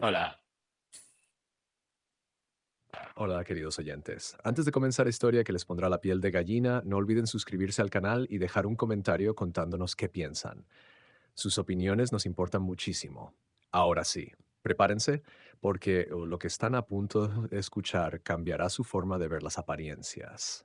Hola. Hola, queridos oyentes. Antes de comenzar la historia que les pondrá la piel de gallina, no olviden suscribirse al canal y dejar un comentario contándonos qué piensan. Sus opiniones nos importan muchísimo. Ahora sí, prepárense, porque lo que están a punto de escuchar cambiará su forma de ver las apariencias.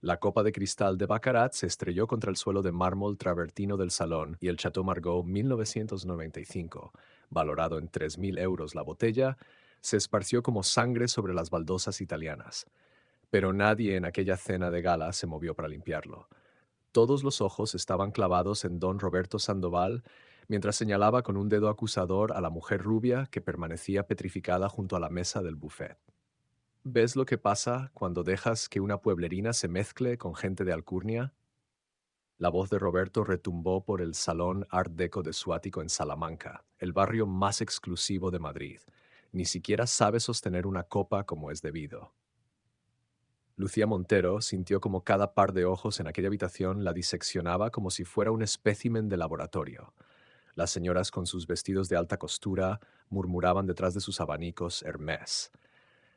La copa de cristal de Baccarat se estrelló contra el suelo de mármol travertino del salón y el Chateau Margaux 1995, valorado en 3.000 euros la botella, se esparció como sangre sobre las baldosas italianas. Pero nadie en aquella cena de gala se movió para limpiarlo. Todos los ojos estaban clavados en don Roberto Sandoval, mientras señalaba con un dedo acusador a la mujer rubia que permanecía petrificada junto a la mesa del buffet. ¿Ves lo que pasa cuando dejas que una pueblerina se mezcle con gente de alcurnia? La voz de Roberto retumbó por el salón Art Deco de su ático en Salamanca, el barrio más exclusivo de Madrid. Ni siquiera sabe sostener una copa como es debido. Lucía Montero sintió como cada par de ojos en aquella habitación la diseccionaba como si fuera un espécimen de laboratorio. Las señoras con sus vestidos de alta costura murmuraban detrás de sus abanicos Hermès.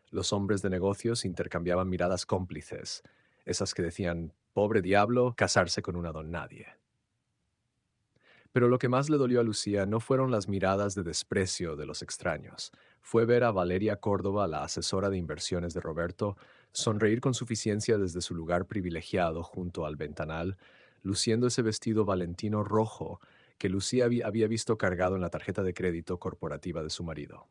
Los hombres de negocios intercambiaban miradas cómplices, esas que decían, pobre diablo, casarse con una don nadie. Pero lo que más le dolió a Lucía no fueron las miradas de desprecio de los extraños. Fue ver a Valeria Córdoba, la asesora de inversiones de Roberto, sonreír con suficiencia desde su lugar privilegiado junto al ventanal, luciendo ese vestido valentino rojo que Lucía había visto cargado en la tarjeta de crédito corporativa de su marido.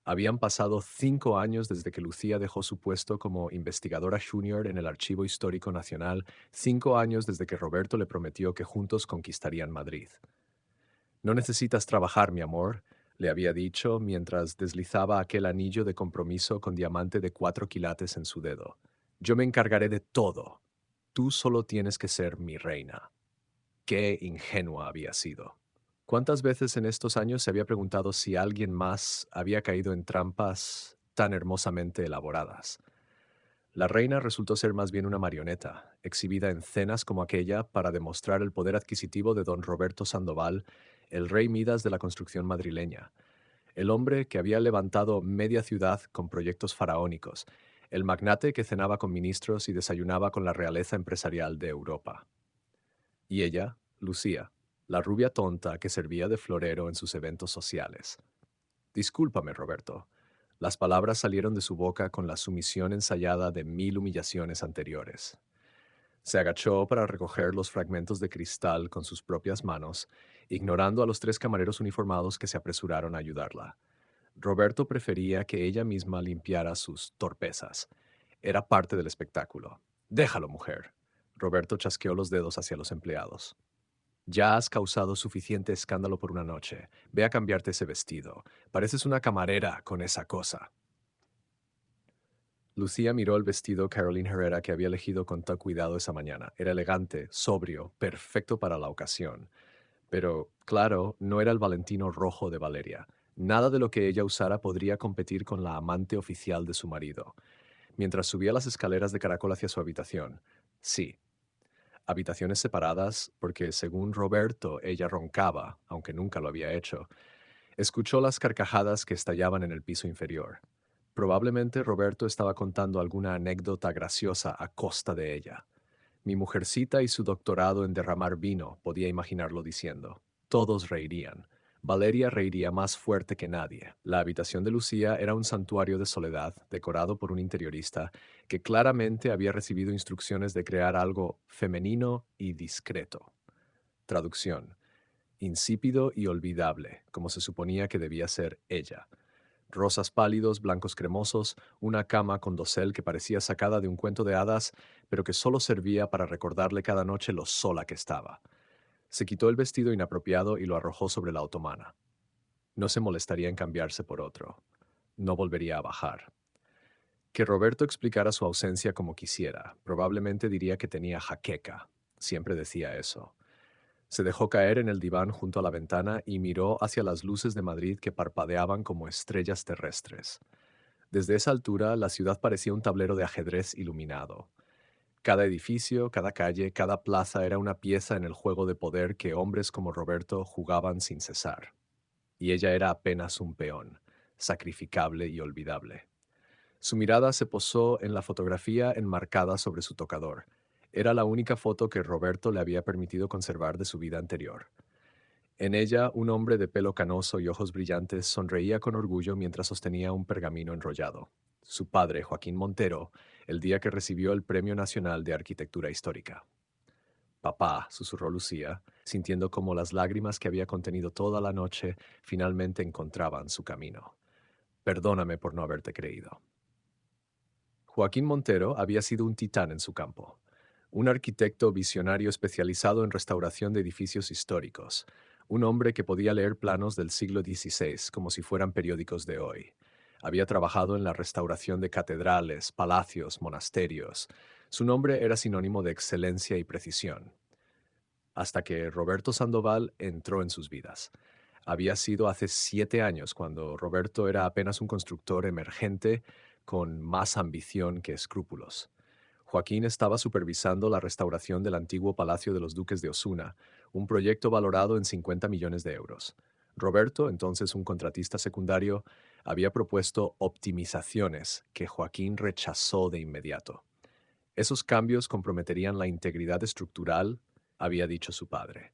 Habían pasado 5 años desde que Lucía dejó su puesto como investigadora junior en el Archivo Histórico Nacional, 5 años desde que Roberto le prometió que juntos conquistarían Madrid. No necesitas trabajar, mi amor, le había dicho mientras deslizaba aquel anillo de compromiso con diamante de 4 quilates en su dedo. Yo me encargaré de todo. Tú solo tienes que ser mi reina. Qué ingenua había sido. ¿Cuántas veces en estos años se había preguntado si alguien más había caído en trampas tan hermosamente elaboradas? La reina resultó ser más bien una marioneta, exhibida en cenas como aquella para demostrar el poder adquisitivo de don Roberto Sandoval, el rey Midas de la construcción madrileña, el hombre que había levantado media ciudad con proyectos faraónicos, el magnate que cenaba con ministros y desayunaba con la realeza empresarial de Europa. Y ella, Lucía, la rubia tonta que servía de florero en sus eventos sociales. Discúlpame, Roberto. Las palabras salieron de su boca con la sumisión ensayada de 1000 humillaciones anteriores. Se agachó para recoger los fragmentos de cristal con sus propias manos, ignorando a los 3 camareros uniformados que se apresuraron a ayudarla. Roberto prefería que ella misma limpiara sus torpezas. Era parte del espectáculo. Déjalo, mujer. Roberto chasqueó los dedos hacia los empleados. Ya has causado suficiente escándalo por una noche. Ve a cambiarte ese vestido. Pareces una camarera con esa cosa. Lucía miró el vestido Caroline Herrera que había elegido con tal cuidado esa mañana. Era elegante, sobrio, perfecto para la ocasión. Pero, claro, no era el Valentino rojo de Valeria. Nada de lo que ella usara podría competir con la amante oficial de su marido. Mientras subía las escaleras de caracol hacia su habitación. Sí, habitaciones separadas porque, según Roberto, ella roncaba, aunque nunca lo había hecho. Escuchó las carcajadas que estallaban en el piso inferior. Probablemente Roberto estaba contando alguna anécdota graciosa a costa de ella. Mi mujercita y su doctorado en derramar vino, podía imaginarlo diciendo. Todos reirían. Valeria reiría más fuerte que nadie. La habitación de Lucía era un santuario de soledad, decorado por un interiorista, que claramente había recibido instrucciones de crear algo femenino y discreto. Traducción. Insípido y olvidable, como se suponía que debía ser ella. Rosas pálidos, blancos cremosos, una cama con dosel que parecía sacada de un cuento de hadas, pero que solo servía para recordarle cada noche lo sola que estaba. Se quitó el vestido inapropiado y lo arrojó sobre la otomana. No se molestaría en cambiarse por otro. No volvería a bajar. Que Roberto explicara su ausencia como quisiera. Probablemente diría que tenía jaqueca. Siempre decía eso. Se dejó caer en el diván junto a la ventana y miró hacia las luces de Madrid que parpadeaban como estrellas terrestres. Desde esa altura, la ciudad parecía un tablero de ajedrez iluminado. Cada edificio, cada calle, cada plaza era una pieza en el juego de poder que hombres como Roberto jugaban sin cesar. Y ella era apenas un peón. sacrificable y olvidable. Su mirada se posó en la fotografía enmarcada sobre su tocador. Era la única foto que Roberto le había permitido conservar de su vida anterior. En ella, un hombre de pelo canoso y ojos brillantes sonreía con orgullo mientras sostenía un pergamino enrollado. Su padre, Joaquín Montero, el día que recibió el Premio Nacional de Arquitectura Histórica. Papá, susurró Lucía, sintiendo como las lágrimas que había contenido toda la noche finalmente encontraban su camino. Perdóname por no haberte creído. Joaquín Montero había sido un titán en su campo, un arquitecto visionario especializado en restauración de edificios históricos, un hombre que podía leer planos del siglo XVI como si fueran periódicos de hoy. Había trabajado en la restauración de catedrales, palacios, monasterios. Su nombre era sinónimo de excelencia y precisión. Hasta que Roberto Sandoval entró en sus vidas. Había sido hace 7 años, cuando Roberto era apenas un constructor emergente con más ambición que escrúpulos. Joaquín estaba supervisando la restauración del antiguo Palacio de los Duques de Osuna, un proyecto valorado en 50 millones de euros. Roberto, entonces un contratista secundario, había propuesto optimizaciones que Joaquín rechazó de inmediato. Esos cambios comprometerían la integridad estructural, había dicho su padre.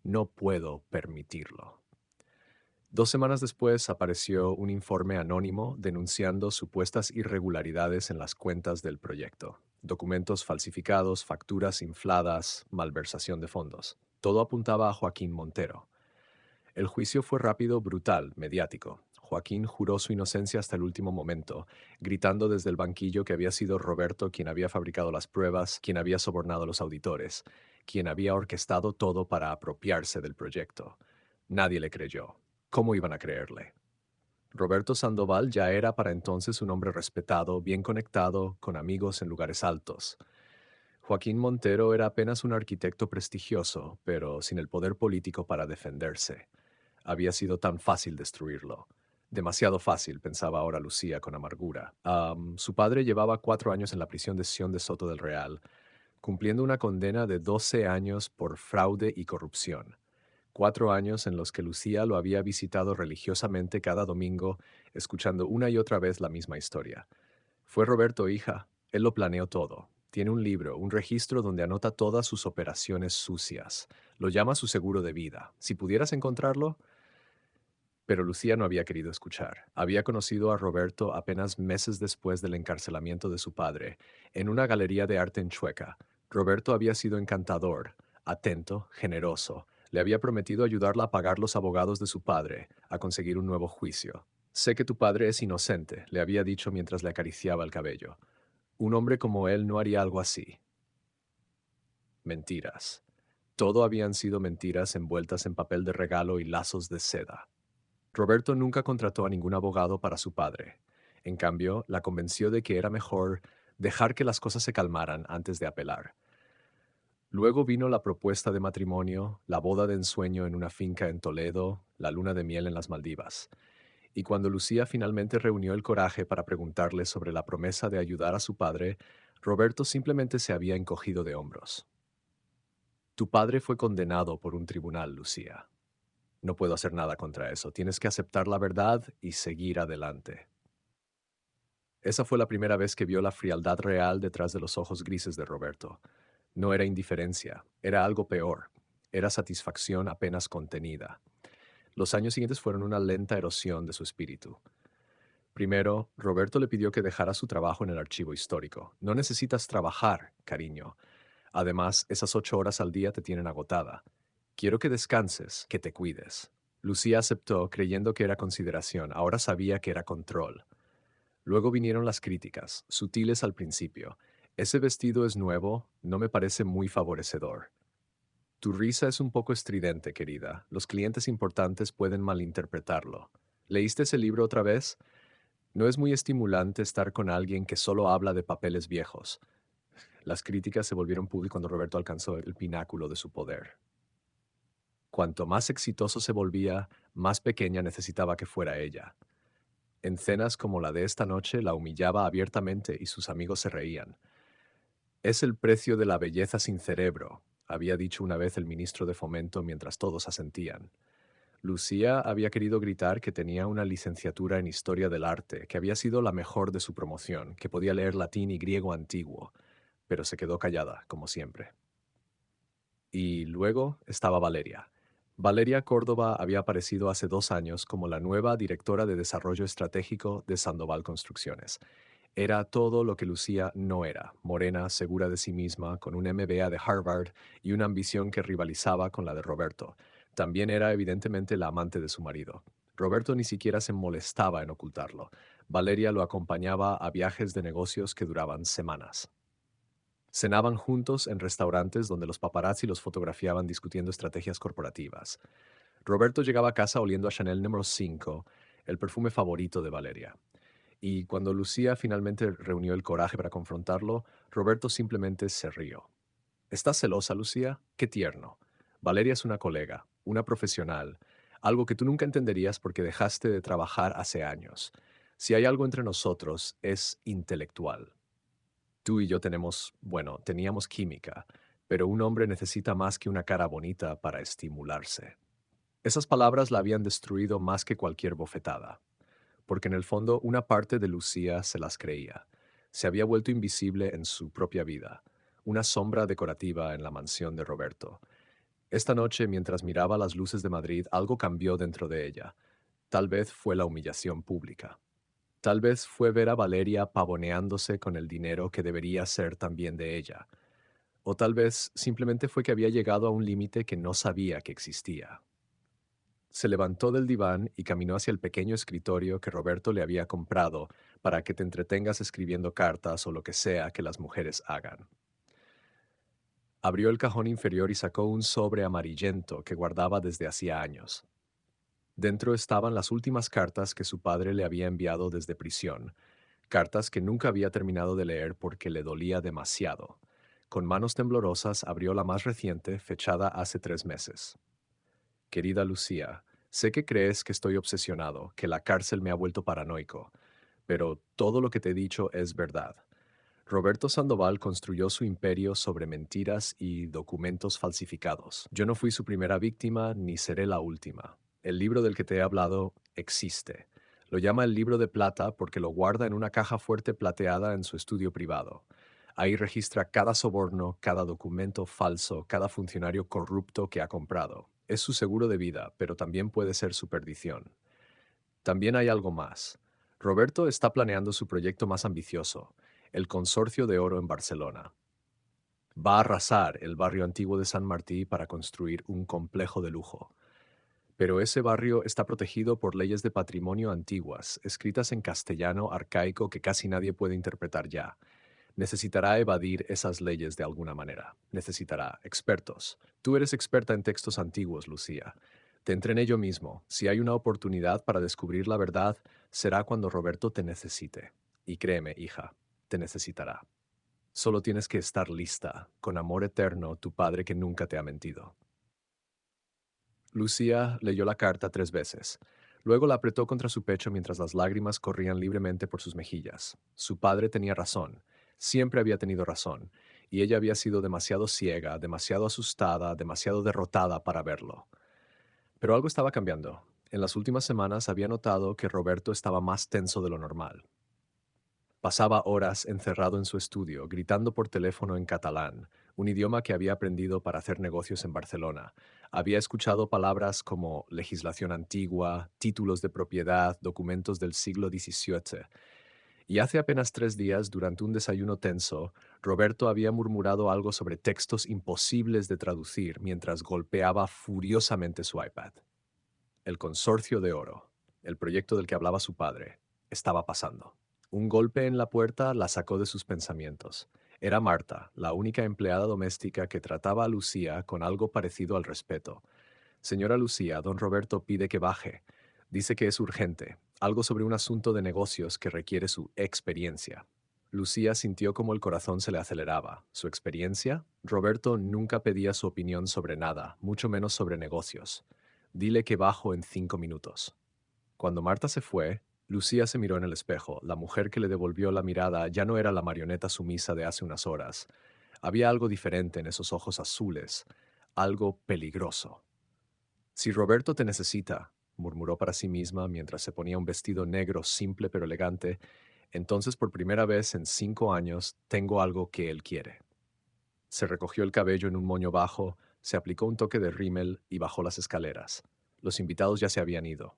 No puedo permitirlo. 2 semanas después apareció un informe anónimo denunciando supuestas irregularidades en las cuentas del proyecto. Documentos falsificados, facturas infladas, malversación de fondos. Todo apuntaba a Joaquín Montero. El juicio fue rápido, brutal, mediático. Joaquín juró su inocencia hasta el último momento, gritando desde el banquillo que había sido Roberto quien había fabricado las pruebas, quien había sobornado a los auditores, quien había orquestado todo para apropiarse del proyecto. Nadie le creyó. ¿Cómo iban a creerle? Roberto Sandoval ya era para entonces un hombre respetado, bien conectado, con amigos en lugares altos. Joaquín Montero era apenas un arquitecto prestigioso, pero sin el poder político para defenderse. Había sido tan fácil destruirlo. Demasiado fácil, pensaba ahora Lucía con amargura. Su padre llevaba 4 años en la prisión de Sion de Soto del Real, cumpliendo una condena de 12 años por fraude y corrupción. 4 años en los que Lucía lo había visitado religiosamente cada domingo, escuchando una y otra vez la misma historia. Fue Roberto, hija. Él lo planeó todo. Tiene un libro, un registro donde anota todas sus operaciones sucias. Lo llama su seguro de vida. Si pudieras encontrarlo. Pero Lucía no había querido escuchar. Había conocido a Roberto apenas meses después del encarcelamiento de su padre, en una galería de arte en Chueca. Roberto había sido encantador, atento, generoso. Le había prometido ayudarla a pagar los abogados de su padre, a conseguir un nuevo juicio. Sé que tu padre es inocente, le había dicho mientras le acariciaba el cabello. Un hombre como él no haría algo así. Mentiras. Todo habían sido mentiras envueltas en papel de regalo y lazos de seda. Roberto nunca contrató a ningún abogado para su padre. En cambio, la convenció de que era mejor dejar que las cosas se calmaran antes de apelar. Luego vino la propuesta de matrimonio, la boda de ensueño en una finca en Toledo, la luna de miel en las Maldivas. Y cuando Lucía finalmente reunió el coraje para preguntarle sobre la promesa de ayudar a su padre, Roberto simplemente se había encogido de hombros. Tu padre fue condenado por un tribunal, Lucía. No puedo hacer nada contra eso. Tienes que aceptar la verdad y seguir adelante. Esa fue la primera vez que vio la frialdad real detrás de los ojos grises de Roberto. No era indiferencia, era algo peor. Era satisfacción apenas contenida. Los años siguientes fueron una lenta erosión de su espíritu. Primero, Roberto le pidió que dejara su trabajo en el archivo histórico. No necesitas trabajar, cariño. Además, esas 8 horas al día te tienen agotada. Quiero que descanses, que te cuides. Lucía aceptó, creyendo que era consideración. Ahora sabía que era control. Luego vinieron las críticas, sutiles al principio. Ese vestido es nuevo, no me parece muy favorecedor. Tu risa es un poco estridente, querida. Los clientes importantes pueden malinterpretarlo. ¿Leíste ese libro otra vez? No es muy estimulante estar con alguien que solo habla de papeles viejos. Las críticas se volvieron públicas cuando Roberto alcanzó el pináculo de su poder. Cuanto más exitoso se volvía, más pequeña necesitaba que fuera ella. En cenas como la de esta noche la humillaba abiertamente y sus amigos se reían. Es el precio de la belleza sin cerebro, había dicho una vez el ministro de Fomento mientras todos asentían. Lucía había querido gritar que tenía una licenciatura en Historia del Arte, que había sido la mejor de su promoción, que podía leer latín y griego antiguo, pero se quedó callada, como siempre. Y luego estaba Valeria. Valeria Córdoba había aparecido hace 2 años como la nueva directora de Desarrollo Estratégico de Sandoval Construcciones. Era todo lo que Lucía no era: morena, segura de sí misma, con un MBA de Harvard y una ambición que rivalizaba con la de Roberto. También era evidentemente la amante de su marido. Roberto ni siquiera se molestaba en ocultarlo. Valeria lo acompañaba a viajes de negocios que duraban semanas. Cenaban juntos en restaurantes donde los paparazzi los fotografiaban discutiendo estrategias corporativas. Roberto llegaba a casa oliendo a Chanel número 5, el perfume favorito de Valeria. Y cuando Lucía finalmente reunió el coraje para confrontarlo, Roberto simplemente se rió. ¿Estás celosa, Lucía? Qué tierno. Valeria es una colega, una profesional, algo que tú nunca entenderías porque dejaste de trabajar hace años. Si hay algo entre nosotros, es intelectual. Tú y yo teníamos química, pero un hombre necesita más que una cara bonita para estimularse. Esas palabras la habían destruido más que cualquier bofetada, porque en el fondo una parte de Lucía se las creía. Se había vuelto invisible en su propia vida, una sombra decorativa en la mansión de Roberto. Esta noche, mientras miraba las luces de Madrid, algo cambió dentro de ella. Tal vez fue la humillación pública. Tal vez fue ver a Valeria pavoneándose con el dinero que debería ser también de ella. O tal vez simplemente fue que había llegado a un límite que no sabía que existía. Se levantó del diván y caminó hacia el pequeño escritorio que Roberto le había comprado para que te entretengas escribiendo cartas o lo que sea que las mujeres hagan. Abrió el cajón inferior y sacó un sobre amarillento que guardaba desde hacía años. Dentro estaban las últimas cartas que su padre le había enviado desde prisión, cartas que nunca había terminado de leer porque le dolía demasiado. Con manos temblorosas abrió la más reciente, fechada hace 3 meses. Querida Lucía, sé que crees que estoy obsesionado, que la cárcel me ha vuelto paranoico, pero todo lo que te he dicho es verdad. Roberto Sandoval construyó su imperio sobre mentiras y documentos falsificados. Yo no fui su primera víctima ni seré la última. El libro del que te he hablado existe. Lo llama el libro de plata porque lo guarda en una caja fuerte plateada en su estudio privado. Ahí registra cada soborno, cada documento falso, cada funcionario corrupto que ha comprado. Es su seguro de vida, pero también puede ser su perdición. También hay algo más. Roberto está planeando su proyecto más ambicioso, el Consorcio de Oro en Barcelona. Va a arrasar el barrio antiguo de San Martí para construir un complejo de lujo. Pero ese barrio está protegido por leyes de patrimonio antiguas, escritas en castellano arcaico que casi nadie puede interpretar ya. Necesitará evadir esas leyes de alguna manera. Necesitará expertos. Tú eres experta en textos antiguos, Lucía. Te entrené yo mismo. Si hay una oportunidad para descubrir la verdad, será cuando Roberto te necesite. Y créeme, hija, te necesitará. Solo tienes que estar lista, con amor eterno, tu padre que nunca te ha mentido. Lucía leyó la carta 3 veces. Luego la apretó contra su pecho mientras las lágrimas corrían libremente por sus mejillas. Su padre tenía razón. Siempre había tenido razón. Y ella había sido demasiado ciega, demasiado asustada, demasiado derrotada para verlo. Pero algo estaba cambiando. En las últimas semanas había notado que Roberto estaba más tenso de lo normal. Pasaba horas encerrado en su estudio, gritando por teléfono en catalán, un idioma que había aprendido para hacer negocios en Barcelona. Había escuchado palabras como legislación antigua, títulos de propiedad, documentos del siglo XVII. Y hace apenas 3 días, durante un desayuno tenso, Roberto había murmurado algo sobre textos imposibles de traducir mientras golpeaba furiosamente su iPad. El Consorcio de Oro, el proyecto del que hablaba su padre, estaba pasando. Un golpe en la puerta la sacó de sus pensamientos. Era Marta, la única empleada doméstica que trataba a Lucía con algo parecido al respeto. Señora Lucía, don Roberto pide que baje. Dice que es urgente, algo sobre un asunto de negocios que requiere su experiencia. Lucía sintió como el corazón se le aceleraba. ¿Su experiencia? Roberto nunca pedía su opinión sobre nada, mucho menos sobre negocios. Dile que bajo en 5 minutos. Cuando Marta se fue, Lucía se miró en el espejo. La mujer que le devolvió la mirada ya no era la marioneta sumisa de hace unas horas. Había algo diferente en esos ojos azules, algo peligroso. Si Roberto te necesita, murmuró para sí misma mientras se ponía un vestido negro simple pero elegante, entonces por primera vez en 5 años tengo algo que él quiere. Se recogió el cabello en un moño bajo, se aplicó un toque de rímel y bajó las escaleras. Los invitados ya se habían ido.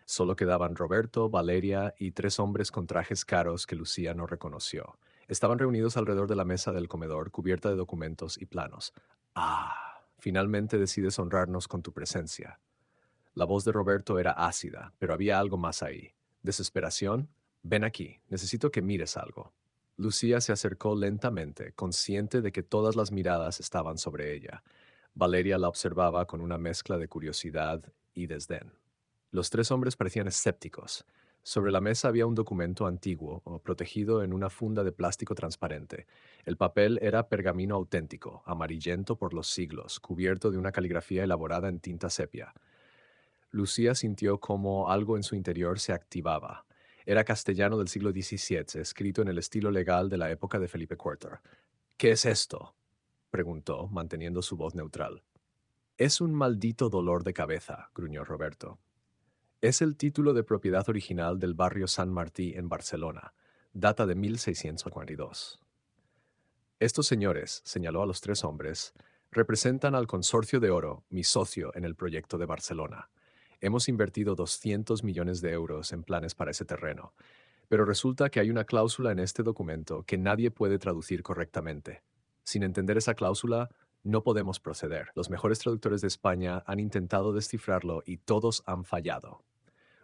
Solo quedaban Roberto, Valeria y 3 hombres con trajes caros que Lucía no reconoció. Estaban reunidos alrededor de la mesa del comedor, cubierta de documentos y planos. Ah, finalmente decides honrarnos con tu presencia. La voz de Roberto era ácida, pero había algo más ahí. ¿Desesperación? Ven aquí, necesito que mires algo. Lucía se acercó lentamente, consciente de que todas las miradas estaban sobre ella. Valeria la observaba con una mezcla de curiosidad y desdén. Los 3 hombres parecían escépticos. Sobre la mesa había un documento antiguo, protegido en una funda de plástico transparente. El papel era pergamino auténtico, amarillento por los siglos, cubierto de una caligrafía elaborada en tinta sepia. Lucía sintió como algo en su interior se activaba. Era castellano del siglo XVII, escrito en el estilo legal de la época de Felipe IV. ¿Qué es esto?, preguntó, manteniendo su voz neutral. Es un maldito dolor de cabeza, gruñó Roberto. Es el título de propiedad original del barrio San Martí en Barcelona. Data de 1642. Estos señores, señaló a los 3 hombres, representan al Consorcio de Oro, mi socio en el proyecto de Barcelona. Hemos invertido 200 millones de euros en planes para ese terreno, pero resulta que hay una cláusula en este documento que nadie puede traducir correctamente. Sin entender esa cláusula, no podemos proceder. Los mejores traductores de España han intentado descifrarlo y todos han fallado.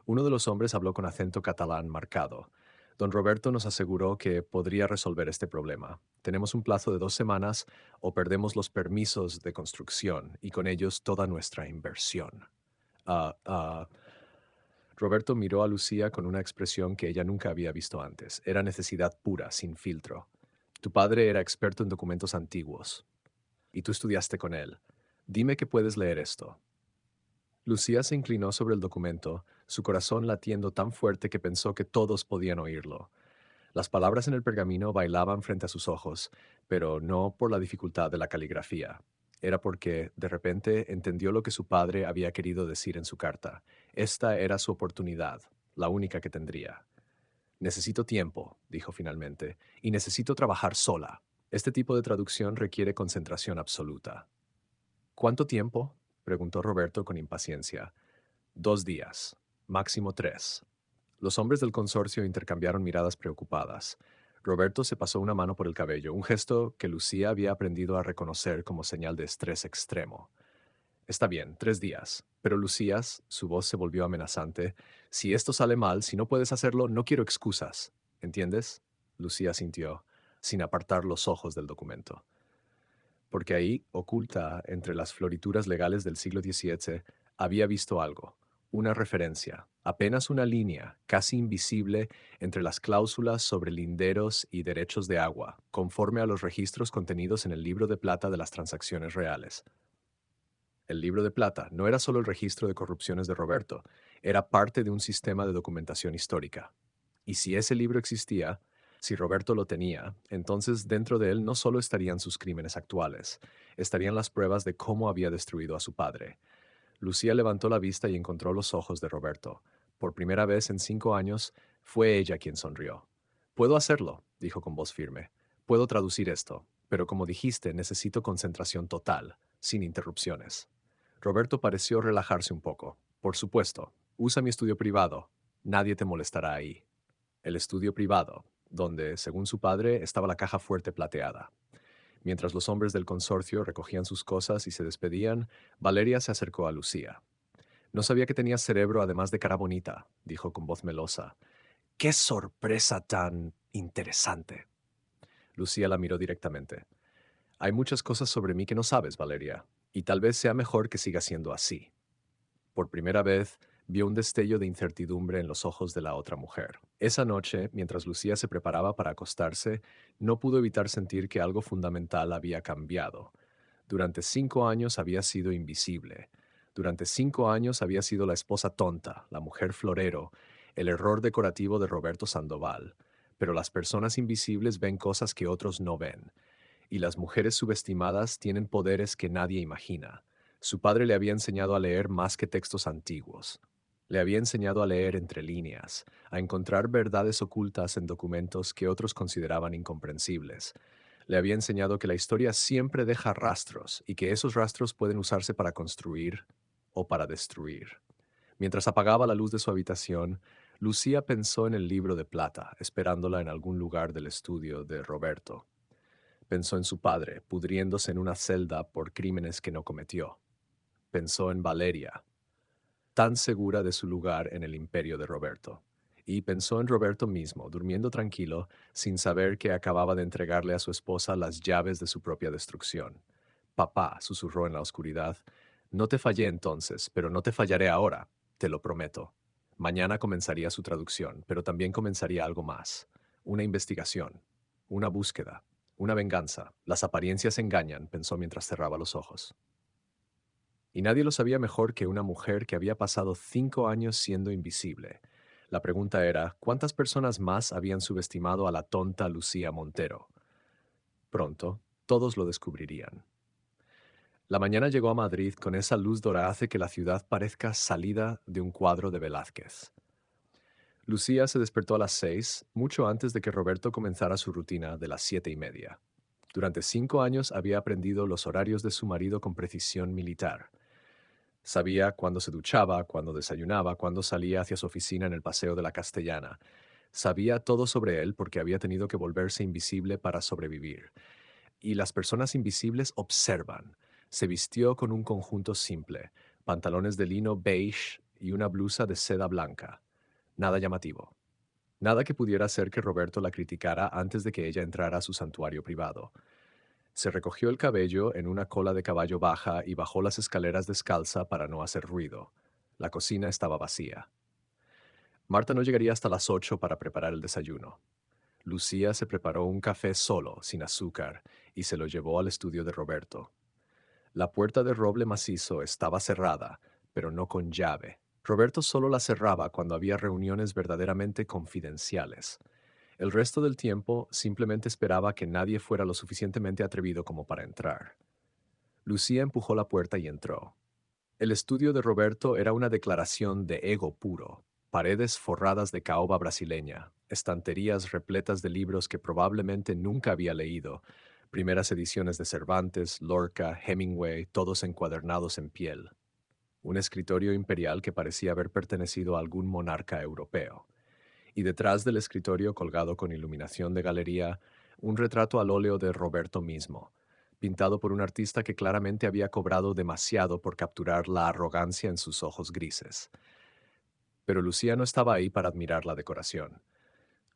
Uno de los hombres habló con acento catalán marcado. Don Roberto nos aseguró que podría resolver este problema. Tenemos un plazo de 2 semanas o perdemos los permisos de construcción y con ellos toda nuestra inversión. Ah, ah. Roberto miró a Lucía con una expresión que ella nunca había visto antes. Era necesidad pura, sin filtro. Tu padre era experto en documentos antiguos. Y tú estudiaste con él. Dime que puedes leer esto. Lucía se inclinó sobre el documento, su corazón latiendo tan fuerte que pensó que todos podían oírlo. Las palabras en el pergamino bailaban frente a sus ojos, pero no por la dificultad de la caligrafía. Era porque, de repente, entendió lo que su padre había querido decir en su carta. Esta era su oportunidad, la única que tendría. Necesito tiempo, dijo finalmente, y necesito trabajar sola. Este tipo de traducción requiere concentración absoluta. ¿Cuánto tiempo?, preguntó Roberto con impaciencia. 2 días, máximo 3. Los hombres del consorcio intercambiaron miradas preocupadas. Roberto se pasó una mano por el cabello, un gesto que Lucía había aprendido a reconocer como señal de estrés extremo. Está bien, 3 días. Pero Lucías, su voz se volvió amenazante. Si esto sale mal, si no puedes hacerlo, no quiero excusas. ¿Entiendes? Lucía sintió, sin apartar los ojos del documento. Porque ahí, oculta entre las florituras legales del siglo XVII, había visto algo, una referencia, apenas una línea, casi invisible, entre las cláusulas sobre linderos y derechos de agua, conforme a los registros contenidos en el libro de plata de las transacciones reales. El libro de plata no era solo el registro de corrupciones de Roberto, era parte de un sistema de documentación histórica. Y si ese libro existía, si Roberto lo tenía, entonces dentro de él no solo estarían sus crímenes actuales, estarían las pruebas de cómo había destruido a su padre. Lucía levantó la vista y encontró los ojos de Roberto. Por primera vez en 5 años, fue ella quien sonrió. Puedo hacerlo, dijo con voz firme. Puedo traducir esto, pero como dijiste, necesito concentración total, sin interrupciones. Roberto pareció relajarse un poco. Por supuesto, usa mi estudio privado. Nadie te molestará ahí. El estudio privado, donde, según su padre, estaba la caja fuerte plateada. Mientras los hombres del consorcio recogían sus cosas y se despedían, Valeria se acercó a Lucía. No sabía que tenías cerebro además de cara bonita, dijo con voz melosa. ¡Qué sorpresa tan interesante! Lucía la miró directamente. Hay muchas cosas sobre mí que no sabes, Valeria, y tal vez sea mejor que siga siendo así. Por primera vez, vio un destello de incertidumbre en los ojos de la otra mujer. Esa noche, mientras Lucía se preparaba para acostarse, no pudo evitar sentir que algo fundamental había cambiado. Durante 5 años había sido invisible. Durante 5 años había sido la esposa tonta, la mujer florero, el error decorativo de Roberto Sandoval. Pero las personas invisibles ven cosas que otros no ven, y las mujeres subestimadas tienen poderes que nadie imagina. Su padre le había enseñado a leer más que textos antiguos. Le había enseñado a leer entre líneas, a encontrar verdades ocultas en documentos que otros consideraban incomprensibles. Le había enseñado que la historia siempre deja rastros y que esos rastros pueden usarse para construir o para destruir. Mientras apagaba la luz de su habitación, Lucía pensó en el libro de plata, esperándola en algún lugar del estudio de Roberto. Pensó en su padre, pudriéndose en una celda por crímenes que no cometió. Pensó en Valeria, tan segura de su lugar en el imperio de Roberto. Y pensó en Roberto mismo, durmiendo tranquilo, sin saber que acababa de entregarle a su esposa las llaves de su propia destrucción. Papá, susurró en la oscuridad, no te fallé entonces, pero no te fallaré ahora, te lo prometo. Mañana comenzaría su traducción, pero también comenzaría algo más. Una investigación, una búsqueda, una venganza. Las apariencias engañan, pensó mientras cerraba los ojos. Y nadie lo sabía mejor que una mujer que había pasado 5 años siendo invisible. La pregunta era, ¿cuántas personas más habían subestimado a la tonta Lucía Montero? Pronto, todos lo descubrirían. La mañana llegó a Madrid con esa luz dorada hace que la ciudad parezca salida de un cuadro de Velázquez. Lucía se despertó a las 6, mucho antes de que Roberto comenzara su rutina de las 7:30. Durante 5 años había aprendido los horarios de su marido con precisión militar. Sabía cuándo se duchaba, cuándo desayunaba, cuándo salía hacia su oficina en el Paseo de la Castellana. Sabía todo sobre él porque había tenido que volverse invisible para sobrevivir. Y las personas invisibles observan. Se vistió con un conjunto simple, pantalones de lino beige y una blusa de seda blanca. Nada llamativo. Nada que pudiera hacer que Roberto la criticara antes de que ella entrara a su santuario privado. Se recogió el cabello en una cola de caballo baja y bajó las escaleras descalza para no hacer ruido. La cocina estaba vacía. Marta no llegaría hasta las 8 para preparar el desayuno. Lucía se preparó un café solo, sin azúcar, y se lo llevó al estudio de Roberto. La puerta de roble macizo estaba cerrada, pero no con llave. Roberto solo la cerraba cuando había reuniones verdaderamente confidenciales. El resto del tiempo simplemente esperaba que nadie fuera lo suficientemente atrevido como para entrar. Lucía empujó la puerta y entró. El estudio de Roberto era una declaración de ego puro. Paredes forradas de caoba brasileña, estanterías repletas de libros que probablemente nunca había leído, primeras ediciones de Cervantes, Lorca, Hemingway, todos encuadernados en piel. Un escritorio imperial que parecía haber pertenecido a algún monarca europeo. Y detrás del escritorio, colgado con iluminación de galería, un retrato al óleo de Roberto mismo, pintado por un artista que claramente había cobrado demasiado por capturar la arrogancia en sus ojos grises. Pero Lucía no estaba ahí para admirar la decoración.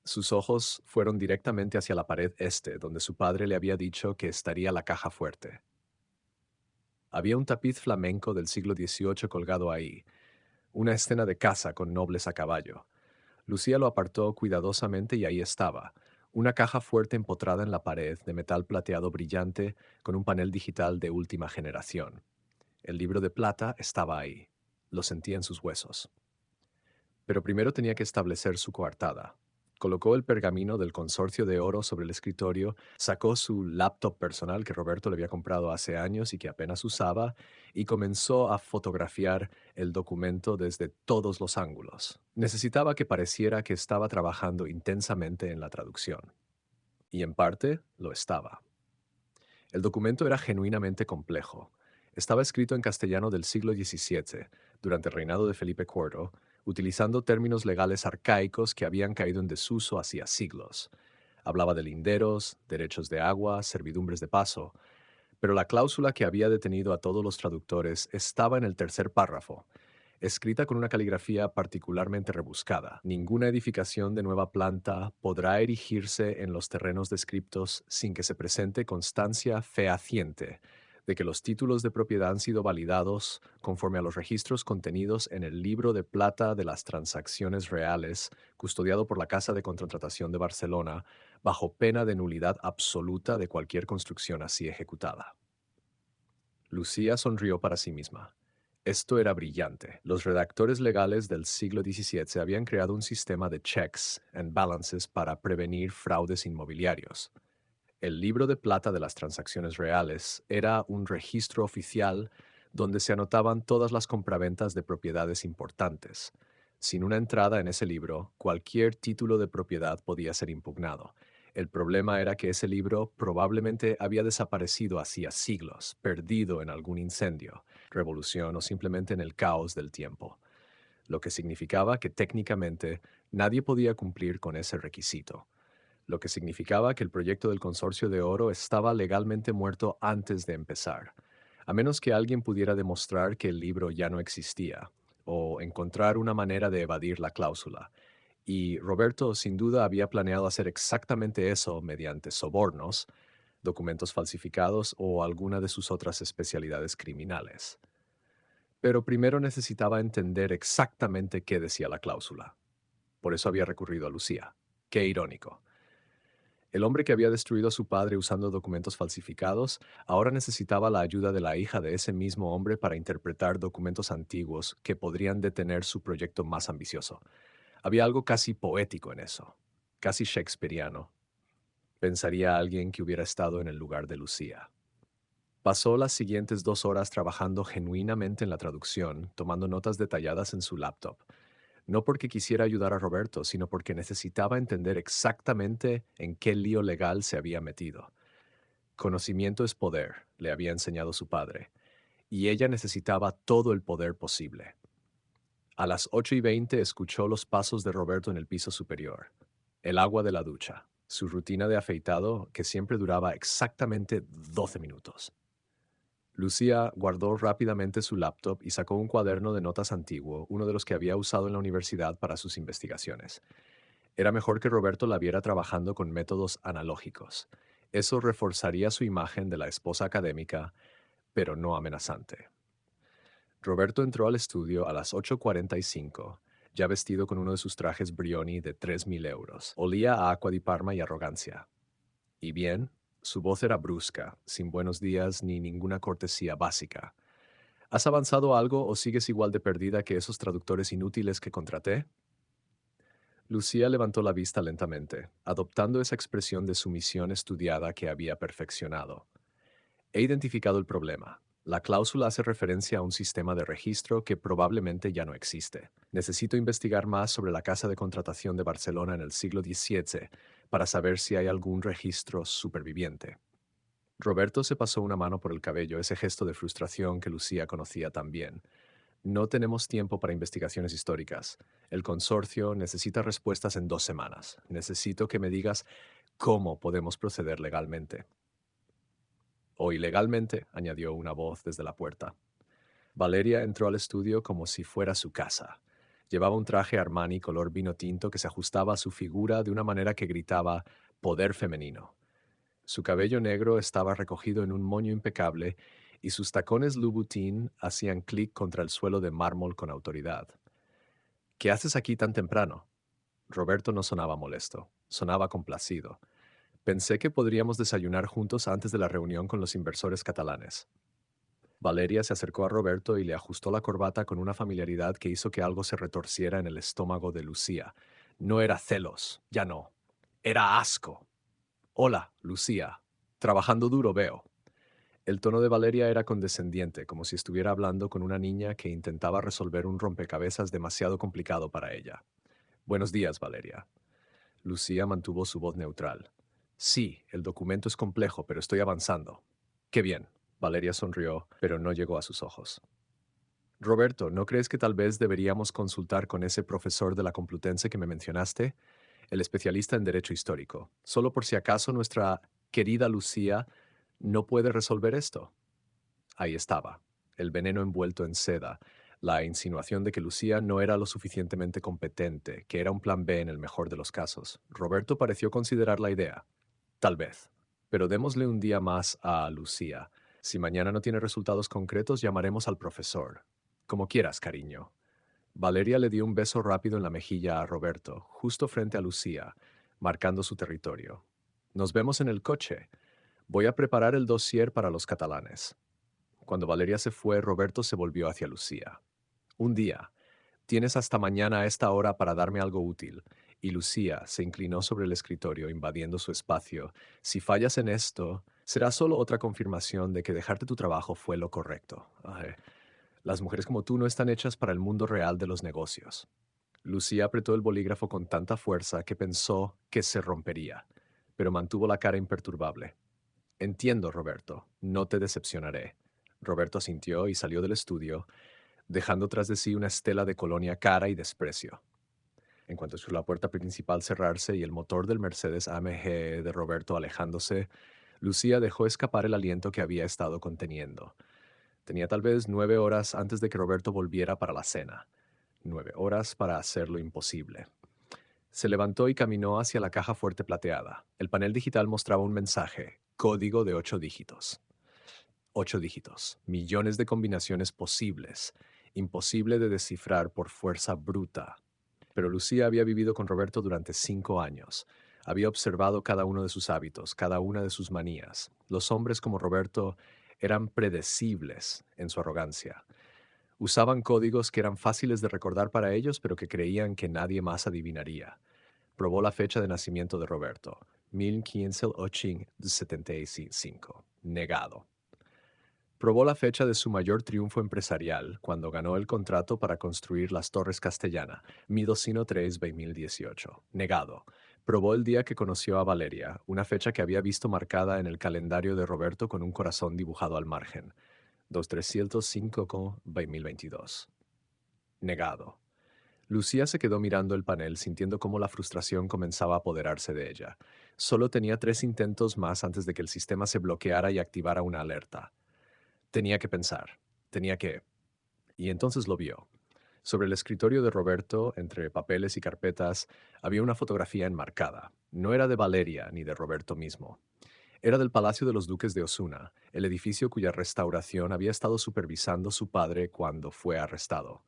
Sus ojos fueron directamente hacia la pared este, donde su padre le había dicho que estaría la caja fuerte. Había un tapiz flamenco del siglo XVIII colgado ahí, una escena de caza con nobles a caballo. Lucía lo apartó cuidadosamente y ahí estaba, una caja fuerte empotrada en la pared de metal plateado brillante con un panel digital de última generación. El libro de plata estaba ahí. Lo sentía en sus huesos. Pero primero tenía que establecer su coartada. Colocó el pergamino del consorcio de oro sobre el escritorio, sacó su laptop personal que Roberto le había comprado hace años y que apenas usaba, y comenzó a fotografiar el documento desde todos los ángulos. Necesitaba que pareciera que estaba trabajando intensamente en la traducción. Y en parte lo estaba. El documento era genuinamente complejo. Estaba escrito en castellano del siglo XVII, durante el reinado de Felipe IV, utilizando términos legales arcaicos que habían caído en desuso hacía siglos. Hablaba de linderos, derechos de agua, servidumbres de paso, pero la cláusula que había detenido a todos los traductores estaba en el tercer párrafo, escrita con una caligrafía particularmente rebuscada. Ninguna edificación de nueva planta podrá erigirse en los terrenos descriptos sin que se presente constancia fehaciente de que los títulos de propiedad han sido validados conforme a los registros contenidos en el libro de plata de las transacciones reales, custodiado por la Casa de Contratación de Barcelona, bajo pena de nulidad absoluta de cualquier construcción así ejecutada. Lucía sonrió para sí misma. Esto era brillante. Los redactores legales del siglo XVII habían creado un sistema de checks and balances para prevenir fraudes inmobiliarios. El libro de plata de las transacciones reales era un registro oficial donde se anotaban todas las compraventas de propiedades importantes. Sin una entrada en ese libro, cualquier título de propiedad podía ser impugnado. El problema era que ese libro probablemente había desaparecido hacía siglos, perdido en algún incendio, revolución o simplemente en el caos del tiempo, lo que significaba que técnicamente nadie podía cumplir con ese requisito, lo que significaba que el proyecto del Consorcio de Oro estaba legalmente muerto antes de empezar, a menos que alguien pudiera demostrar que el libro ya no existía, o encontrar una manera de evadir la cláusula. Y Roberto sin duda había planeado hacer exactamente eso mediante sobornos, documentos falsificados o alguna de sus otras especialidades criminales. Pero primero necesitaba entender exactamente qué decía la cláusula. Por eso había recurrido a Lucía. Qué irónico. El hombre que había destruido a su padre usando documentos falsificados ahora necesitaba la ayuda de la hija de ese mismo hombre para interpretar documentos antiguos que podrían detener su proyecto más ambicioso. Había algo casi poético en eso, casi shakespeariano, pensaría alguien que hubiera estado en el lugar de Lucía. Pasó las siguientes 2 horas trabajando genuinamente en la traducción, tomando notas detalladas en su laptop. No porque quisiera ayudar a Roberto, sino porque necesitaba entender exactamente en qué lío legal se había metido. Conocimiento es poder, le había enseñado su padre, y ella necesitaba todo el poder posible. A las 8:20 escuchó los pasos de Roberto en el piso superior. El agua de la ducha, su rutina de afeitado que siempre duraba exactamente 12 minutos. Lucía guardó rápidamente su laptop y sacó un cuaderno de notas antiguo, uno de los que había usado en la universidad para sus investigaciones. Era mejor que Roberto la viera trabajando con métodos analógicos. Eso reforzaría su imagen de la esposa académica, pero no amenazante. Roberto entró al estudio a las 8:45, ya vestido con uno de sus trajes Brioni de 3.000 euros. Olía a Acqua di Parma y arrogancia. Y bien, su voz era brusca, sin buenos días ni ninguna cortesía básica. ¿Has avanzado algo o sigues igual de perdida que esos traductores inútiles que contraté? Lucía levantó la vista lentamente, adoptando esa expresión de sumisión estudiada que había perfeccionado. He identificado el problema. La cláusula hace referencia a un sistema de registro que probablemente ya no existe. Necesito investigar más sobre la casa de contratación de Barcelona en el siglo XVII para saber si hay algún registro superviviente. Roberto se pasó una mano por el cabello, ese gesto de frustración que Lucía conocía tan bien. No tenemos tiempo para investigaciones históricas. El consorcio necesita respuestas en 2 semanas. Necesito que me digas cómo podemos proceder legalmente. O ilegalmente, añadió una voz desde la puerta. Valeria entró al estudio como si fuera su casa. Llevaba un traje Armani color vino tinto que se ajustaba a su figura de una manera que gritaba poder femenino. Su cabello negro estaba recogido en un moño impecable y sus tacones Louboutin hacían clic contra el suelo de mármol con autoridad. ¿Qué haces aquí tan temprano? Roberto no sonaba molesto, sonaba complacido. Pensé que podríamos desayunar juntos antes de la reunión con los inversores catalanes. Valeria se acercó a Roberto y le ajustó la corbata con una familiaridad que hizo que algo se retorciera en el estómago de Lucía. No era celos, ya no. Era asco. Hola, Lucía. Trabajando duro, veo. El tono de Valeria era condescendiente, como si estuviera hablando con una niña que intentaba resolver un rompecabezas demasiado complicado para ella. Buenos días, Valeria. Lucía mantuvo su voz neutral. Sí, el documento es complejo, pero estoy avanzando. Qué bien. Valeria sonrió, pero no llegó a sus ojos. Roberto, ¿no crees que tal vez deberíamos consultar con ese profesor de la Complutense que me mencionaste? El especialista en Derecho Histórico. Solo por si acaso nuestra querida Lucía no puede resolver esto. Ahí estaba, el veneno envuelto en seda, la insinuación de que Lucía no era lo suficientemente competente, que era un plan B en el mejor de los casos. Roberto pareció considerar la idea. Tal vez. Pero démosle un día más a Lucía. Si mañana no tiene resultados concretos, llamaremos al profesor. Como quieras, cariño. Valeria le dio un beso rápido en la mejilla a Roberto, justo frente a Lucía, marcando su territorio. Nos vemos en el coche. Voy a preparar el dossier para los catalanes. Cuando Valeria se fue, Roberto se volvió hacia Lucía. Un día. Tienes hasta mañana a esta hora para darme algo útil. Y Lucía se inclinó sobre el escritorio, invadiendo su espacio. Si fallas en esto, Será solo otra confirmación de que dejarte tu trabajo fue lo correcto. Ay, las mujeres como tú no están hechas para el mundo real de los negocios. Lucía apretó el bolígrafo con tanta fuerza que pensó que se rompería, pero mantuvo la cara imperturbable. Entiendo, Roberto, no te decepcionaré. Roberto asintió y salió del estudio, dejando tras de sí una estela de colonia cara y desprecio. En cuanto escuchó la puerta principal cerrarse y el motor del Mercedes AMG de Roberto alejándose, Lucía dejó escapar el aliento que había estado conteniendo. Tenía tal vez 9 horas antes de que Roberto volviera para la cena. 9 horas para hacer lo imposible. Se levantó y caminó hacia la caja fuerte plateada. El panel digital mostraba un mensaje, código de 8 dígitos. 8 dígitos, millones de combinaciones posibles, imposible de descifrar por fuerza bruta. Pero Lucía había vivido con Roberto durante 5 años. Había observado cada uno de sus hábitos, cada una de sus manías. Los hombres como Roberto eran predecibles en su arrogancia. Usaban códigos que eran fáciles de recordar para ellos, pero que creían que nadie más adivinaría. Probó la fecha de nacimiento de Roberto, 1575. Negado. Probó la fecha de su mayor triunfo empresarial, cuando ganó el contrato para construir las Torres Castellana, 1203-2018. Negado. Probó el día que conoció a Valeria, una fecha que había visto marcada en el calendario de Roberto con un corazón dibujado al margen, 2305-2022. Negado. Lucía se quedó mirando el panel, sintiendo cómo la frustración comenzaba a apoderarse de ella. Solo tenía 3 intentos más antes de que el sistema se bloqueara y activara una alerta. Tenía que pensar. Tenía que... Y entonces lo vio. Sobre el escritorio de Roberto, entre papeles y carpetas, había una fotografía enmarcada. No era de Valeria ni de Roberto mismo. Era del Palacio de los Duques de Osuna, el edificio cuya restauración había estado supervisando su padre cuando fue arrestado.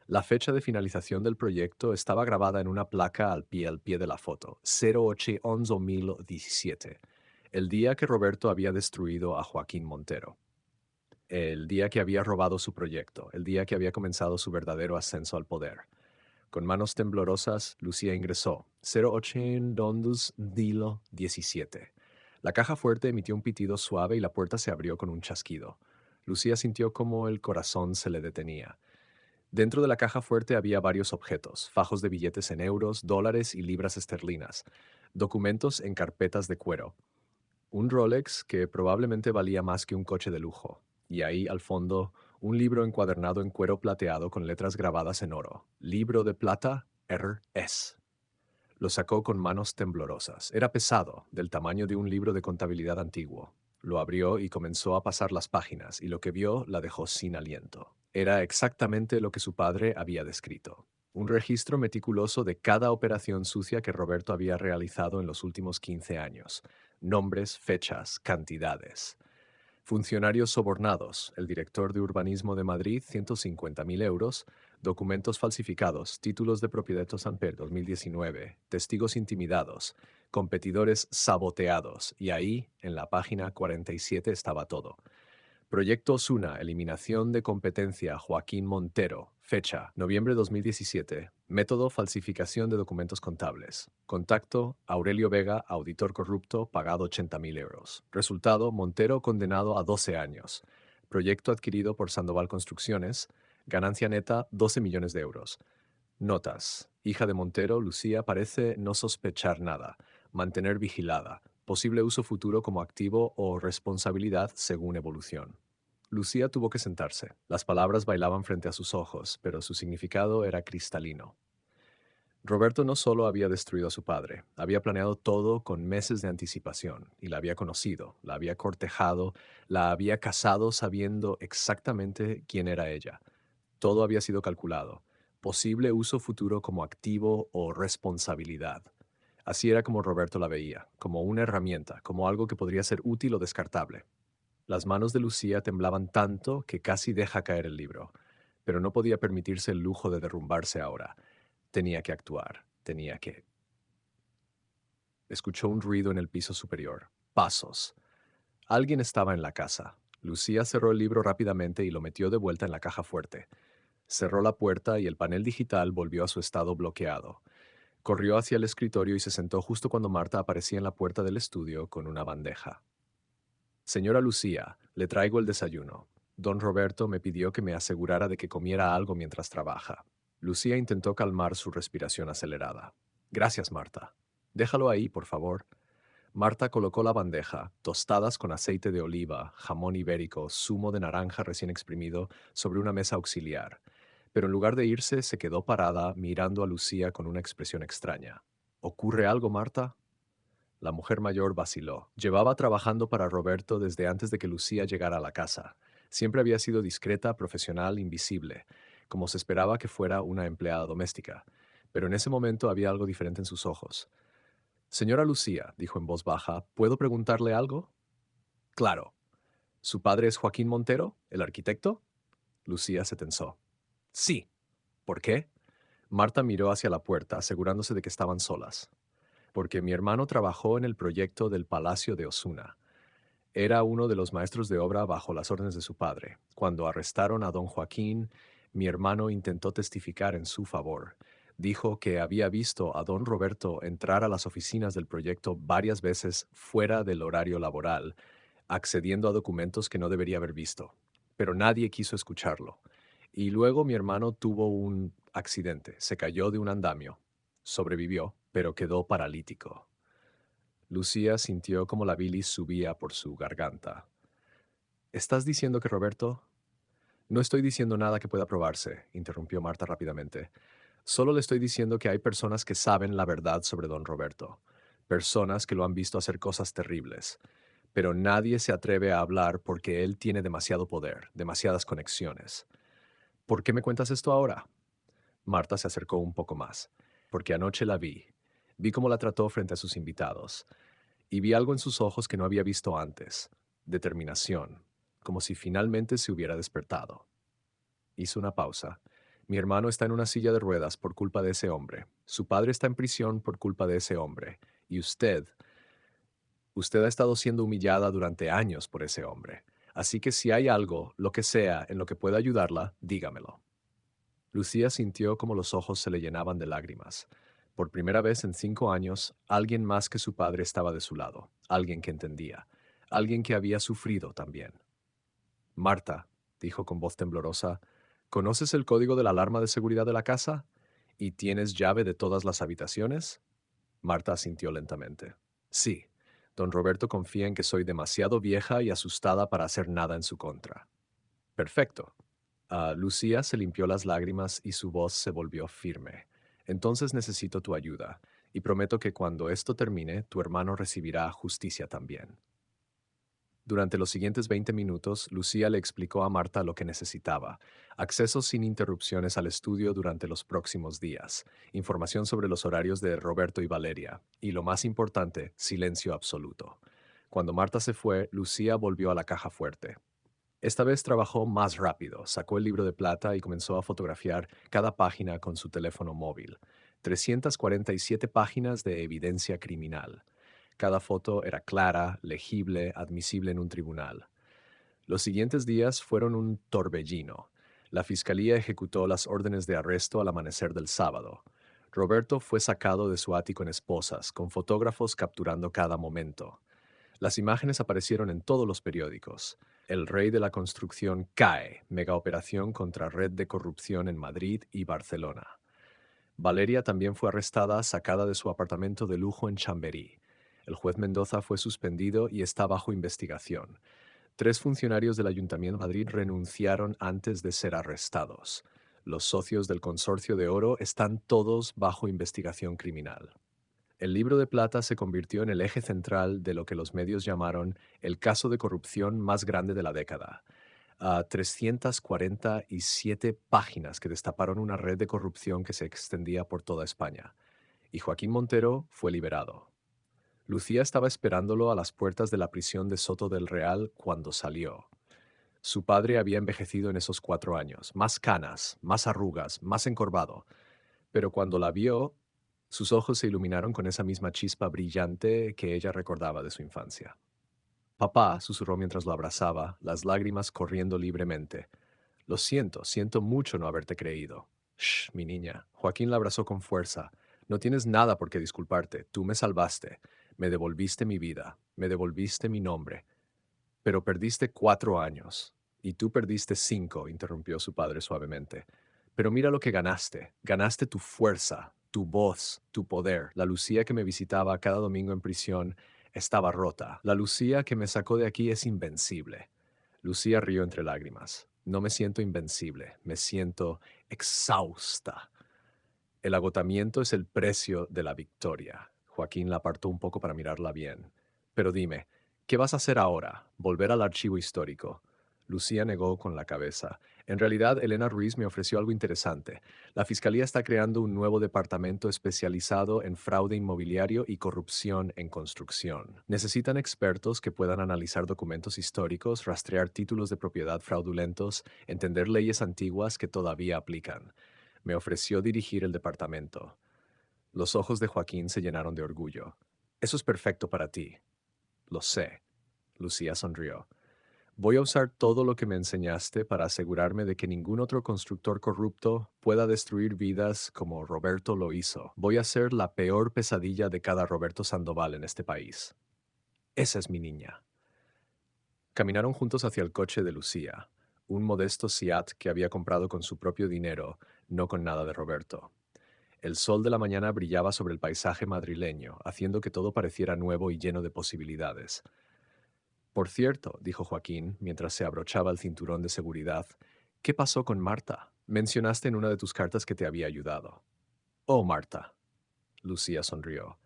La fecha de finalización del proyecto estaba grabada en una placa al pie de la foto, 08-11-2017, el día que Roberto había destruido a Joaquín Montero, el día que había robado su proyecto, el día que había comenzado su verdadero ascenso al poder. Con manos temblorosas, Lucía ingresó, 08-12-17. La caja fuerte emitió un pitido suave y la puerta se abrió con un chasquido. Lucía sintió como el corazón se le detenía. Dentro de la caja fuerte había varios objetos, fajos de billetes en euros, dólares y libras esterlinas, documentos en carpetas de cuero, un Rolex que probablemente valía más que un coche de lujo, y ahí al fondo un libro encuadernado en cuero plateado con letras grabadas en oro, libro de plata R.S. Lo sacó con manos temblorosas. Era pesado, del tamaño de un libro de contabilidad antiguo. Lo abrió y comenzó a pasar las páginas, y lo que vio la dejó sin aliento. Era exactamente lo que su padre había descrito. Un registro meticuloso de cada operación sucia que Roberto había realizado en los últimos 15 años. Nombres, fechas, cantidades. Funcionarios sobornados, el director de urbanismo de Madrid, 150.000 euros, documentos falsificados, títulos de propiedad Samper 2019, testigos intimidados, competidores saboteados, y ahí, en la página 47, estaba todo. Proyecto Osuna, eliminación de competencia, Joaquín Montero. Fecha, noviembre 2017. Método, falsificación de documentos contables. Contacto, Aurelio Vega, auditor corrupto, pagado 80.000 euros. Resultado, Montero condenado a 12 años. Proyecto adquirido por Sandoval Construcciones. Ganancia neta, 12 millones de euros. Notas. Hija de Montero, Lucía parece no sospechar nada. Mantener vigilada. Posible uso futuro como activo o responsabilidad según evolución. Lucía tuvo que sentarse. Las palabras bailaban frente a sus ojos, pero su significado era cristalino. Roberto no solo había destruido a su padre, había planeado todo con meses de anticipación, y la había conocido, la había cortejado, la había casado sabiendo exactamente quién era ella. Todo había sido calculado. Posible uso futuro como activo o responsabilidad. Así era como Roberto la veía, como una herramienta, como algo que podría ser útil o descartable. Las manos de Lucía temblaban tanto que casi deja caer el libro, pero no podía permitirse el lujo de derrumbarse ahora. Tenía que actuar, tenía que... Escuchó un ruido en el piso superior. Pasos. Alguien estaba en la casa. Lucía cerró el libro rápidamente y lo metió de vuelta en la caja fuerte. Cerró la puerta y el panel digital volvió a su estado bloqueado. Corrió hacia el escritorio y se sentó justo cuando Marta aparecía en la puerta del estudio con una bandeja. Señora Lucía, le traigo el desayuno. Don Roberto me pidió que me asegurara de que comiera algo mientras trabaja. Lucía intentó calmar su respiración acelerada. Gracias, Marta. Déjalo ahí, por favor. Marta colocó la bandeja, tostadas con aceite de oliva, jamón ibérico, zumo de naranja recién exprimido, sobre una mesa auxiliar. Pero en lugar de irse, se quedó parada, mirando a Lucía con una expresión extraña. ¿Ocurre algo, Marta? La mujer mayor vaciló. Llevaba trabajando para Roberto desde antes de que Lucía llegara a la casa. Siempre había sido discreta, profesional, invisible, como se esperaba que fuera una empleada doméstica. Pero en ese momento había algo diferente en sus ojos. Señora Lucía, dijo en voz baja, ¿puedo preguntarle algo? Claro. ¿Su padre es Joaquín Montero, el arquitecto? Lucía se tensó. Sí. ¿Por qué? Marta miró hacia la puerta, asegurándose de que estaban solas. Porque mi hermano trabajó en el proyecto del Palacio de Osuna. Era uno de los maestros de obra bajo las órdenes de su padre. Cuando arrestaron a don Joaquín, mi hermano intentó testificar en su favor. Dijo que había visto a don Roberto entrar a las oficinas del proyecto varias veces fuera del horario laboral, accediendo a documentos que no debería haber visto. Pero nadie quiso escucharlo. Y luego mi hermano tuvo un accidente. Se cayó de un andamio. Sobrevivió, pero quedó paralítico. Lucía sintió como la bilis subía por su garganta. ¿Estás diciendo que Roberto? No estoy diciendo nada que pueda probarse, interrumpió Marta rápidamente. Solo le estoy diciendo que hay personas que saben la verdad sobre don Roberto, personas que lo han visto hacer cosas terribles, pero nadie se atreve a hablar porque él tiene demasiado poder, demasiadas conexiones. ¿Por qué me cuentas esto ahora? Marta se acercó un poco más, porque anoche la vi. Vi cómo la trató frente a sus invitados, y vi algo en sus ojos que no había visto antes, determinación, como si finalmente se hubiera despertado. Hizo una pausa. Mi hermano está en una silla de ruedas por culpa de ese hombre. Su padre está en prisión por culpa de ese hombre. Y usted ha estado siendo humillada durante años por ese hombre. Así que si hay algo, lo que sea, en lo que pueda ayudarla, dígamelo. Lucía sintió como los ojos se le llenaban de lágrimas. Por primera vez en 5 años, alguien más que su padre estaba de su lado, alguien que entendía, alguien que había sufrido también. Marta, dijo con voz temblorosa, ¿conoces el código de la alarma de seguridad de la casa? ¿Y tienes llave de todas las habitaciones? Marta asintió lentamente. Sí, don Roberto confía en que soy demasiado vieja y asustada para hacer nada en su contra. Perfecto. Lucía se limpió las lágrimas y su voz se volvió firme. Entonces necesito tu ayuda, y prometo que cuando esto termine, tu hermano recibirá justicia también. Durante los siguientes 20 minutos, Lucía le explicó a Marta lo que necesitaba: acceso sin interrupciones al estudio durante los próximos días, información sobre los horarios de Roberto y Valeria, y lo más importante, silencio absoluto. Cuando Marta se fue, Lucía volvió a la caja fuerte. Esta vez trabajó más rápido, sacó el libro de plata y comenzó a fotografiar cada página con su teléfono móvil. 347 páginas de evidencia criminal. Cada foto era clara, legible, admisible en un tribunal. Los siguientes días fueron un torbellino. La fiscalía ejecutó las órdenes de arresto al amanecer del sábado. Roberto fue sacado de su ático en esposas, con fotógrafos capturando cada momento. Las imágenes aparecieron en todos los periódicos. El rey de la construcción cae, megaoperación contra red de corrupción en Madrid y Barcelona. Valeria también fue arrestada, sacada de su apartamento de lujo en Chamberí. El juez Mendoza fue suspendido y está bajo investigación. 3 funcionarios del Ayuntamiento de Madrid renunciaron antes de ser arrestados. Los socios del Consorcio de Oro están todos bajo investigación criminal. El libro de plata se convirtió en el eje central de lo que los medios llamaron el caso de corrupción más grande de la década. 347 páginas que destaparon una red de corrupción que se extendía por toda España. Y Joaquín Montero fue liberado. Lucía estaba esperándolo a las puertas de la prisión de Soto del Real cuando salió. Su padre había envejecido en esos 4 años, más canas, más arrugas, más encorvado. Pero cuando la vio, sus ojos se iluminaron con esa misma chispa brillante que ella recordaba de su infancia. Papá, susurró mientras lo abrazaba, las lágrimas corriendo libremente. Lo siento, siento mucho no haberte creído. Shh, mi niña. Joaquín la abrazó con fuerza. No tienes nada por qué disculparte. Tú me salvaste. Me devolviste mi vida. Me devolviste mi nombre. Pero perdiste 4 años. Y tú perdiste 5, interrumpió su padre suavemente. Pero mira lo que ganaste. Ganaste tu fuerza, tu voz, tu poder. La Lucía que me visitaba cada domingo en prisión estaba rota. La Lucía que me sacó de aquí es invencible. Lucía rió entre lágrimas. No me siento invencible, me siento exhausta. El agotamiento es el precio de la victoria. Joaquín la apartó un poco para mirarla bien. Pero dime, ¿qué vas a hacer ahora? ¿Volver al archivo histórico? Lucía negó con la cabeza. En realidad, Elena Ruiz me ofreció algo interesante. La Fiscalía está creando un nuevo departamento especializado en fraude inmobiliario y corrupción en construcción. Necesitan expertos que puedan analizar documentos históricos, rastrear títulos de propiedad fraudulentos, entender leyes antiguas que todavía aplican. Me ofreció dirigir el departamento. Los ojos de Joaquín se llenaron de orgullo. Eso es perfecto para ti. Lo sé. Lucía sonrió. Voy a usar todo lo que me enseñaste para asegurarme de que ningún otro constructor corrupto pueda destruir vidas como Roberto lo hizo. Voy a ser la peor pesadilla de cada Roberto Sandoval en este país. Esa es mi niña. Caminaron juntos hacia el coche de Lucía, un modesto Seat que había comprado con su propio dinero, no con nada de Roberto. El sol de la mañana brillaba sobre el paisaje madrileño, haciendo que todo pareciera nuevo y lleno de posibilidades. Por cierto, dijo Joaquín, mientras se abrochaba el cinturón de seguridad, ¿qué pasó con Marta? Mencionaste en una de tus cartas que te había ayudado. Oh, Marta. Lucía sonrió.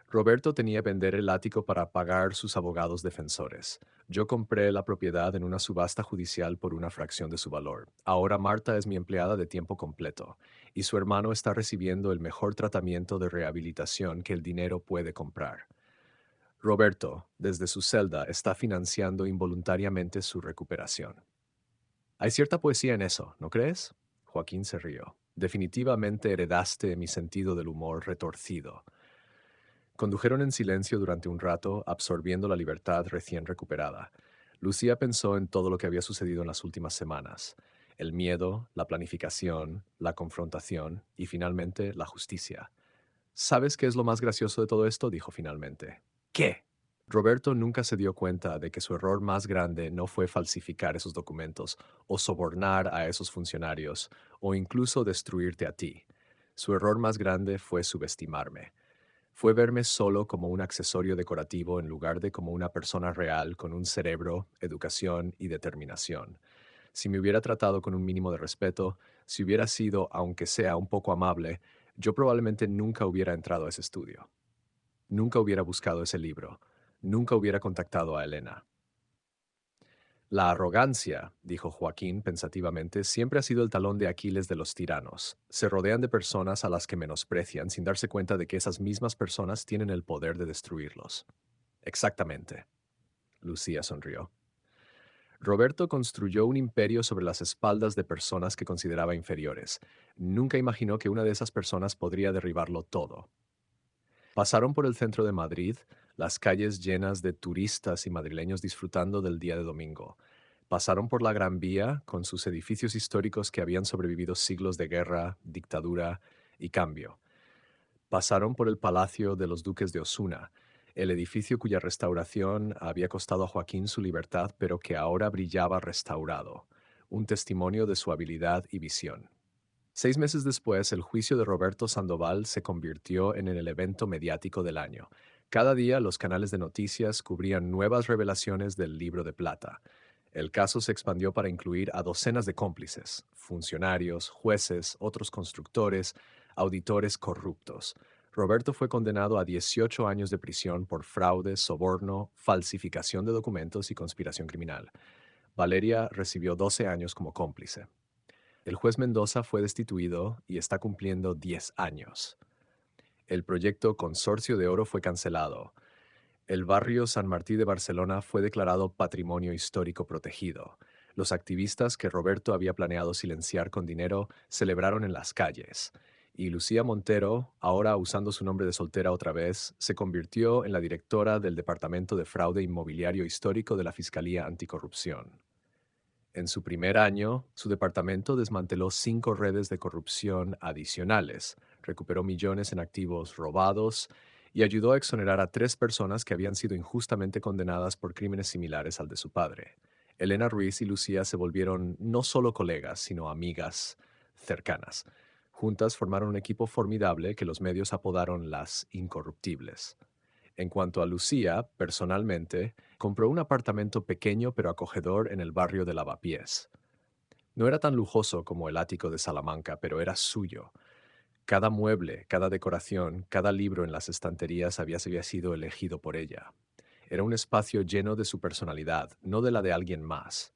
Roberto tenía que vender el ático para pagar sus abogados defensores. Yo compré la propiedad en una subasta judicial por una fracción de su valor. Ahora Marta es mi empleada de tiempo completo, y su hermano está recibiendo el mejor tratamiento de rehabilitación que el dinero puede comprar. Roberto, desde su celda, está financiando involuntariamente su recuperación. Hay cierta poesía en eso, ¿no crees? Joaquín se rió. Definitivamente heredaste mi sentido del humor retorcido. Condujeron en silencio durante un rato, absorbiendo la libertad recién recuperada. Lucía pensó en todo lo que había sucedido en las últimas semanas: el miedo, la planificación, la confrontación y finalmente la justicia. ¿Sabes qué es lo más gracioso de todo esto?, dijo finalmente. ¿Qué? Roberto nunca se dio cuenta de que su error más grande no fue falsificar esos documentos, o sobornar a esos funcionarios, o incluso destruirte a ti. Su error más grande fue subestimarme. Fue verme solo como un accesorio decorativo en lugar de como una persona real con un cerebro, educación y determinación. Si me hubiera tratado con un mínimo de respeto, si hubiera sido, aunque sea un poco amable, yo probablemente nunca hubiera entrado a ese estudio. Nunca hubiera buscado ese libro. Nunca hubiera contactado a Elena. La arrogancia, dijo Joaquín pensativamente, siempre ha sido el talón de Aquiles de los tiranos. Se rodean de personas a las que menosprecian sin darse cuenta de que esas mismas personas tienen el poder de destruirlos. Exactamente. Lucía sonrió. Roberto construyó un imperio sobre las espaldas de personas que consideraba inferiores. Nunca imaginó que una de esas personas podría derribarlo todo. Pasaron por el centro de Madrid, las calles llenas de turistas y madrileños disfrutando del día de domingo. Pasaron por la Gran Vía, con sus edificios históricos que habían sobrevivido siglos de guerra, dictadura y cambio. Pasaron por el Palacio de los Duques de Osuna, el edificio cuya restauración había costado a Joaquín su libertad, pero que ahora brillaba restaurado, un testimonio de su habilidad y visión. 6 meses después, el juicio de Roberto Sandoval se convirtió en el evento mediático del año. Cada día los canales de noticias cubrían nuevas revelaciones del Libro de Plata. El caso se expandió para incluir a docenas de cómplices, funcionarios, jueces, otros constructores, auditores corruptos. Roberto fue condenado a 18 años de prisión por fraude, soborno, falsificación de documentos y conspiración criminal. Valeria recibió 12 años como cómplice. El juez Mendoza fue destituido y está cumpliendo 10 años. El proyecto Consorcio de Oro fue cancelado. El barrio San Martí de Barcelona fue declarado Patrimonio Histórico Protegido. Los activistas que Roberto había planeado silenciar con dinero celebraron en las calles. Y Lucía Montero, ahora usando su nombre de soltera otra vez, se convirtió en la directora del Departamento de Fraude Inmobiliario Histórico de la Fiscalía Anticorrupción. En su primer año, su departamento desmanteló 5 redes de corrupción adicionales, recuperó millones en activos robados y ayudó a exonerar a 3 personas que habían sido injustamente condenadas por crímenes similares al de su padre. Elena Ruiz y Lucía se volvieron no solo colegas, sino amigas cercanas. Juntas formaron un equipo formidable que los medios apodaron las Incorruptibles. En cuanto a Lucía, personalmente, compró un apartamento pequeño pero acogedor en el barrio de Lavapiés. No era tan lujoso como el ático de Salamanca, pero era suyo. Cada mueble, cada decoración, cada libro en las estanterías había sido elegido por ella. Era un espacio lleno de su personalidad, no de la de alguien más.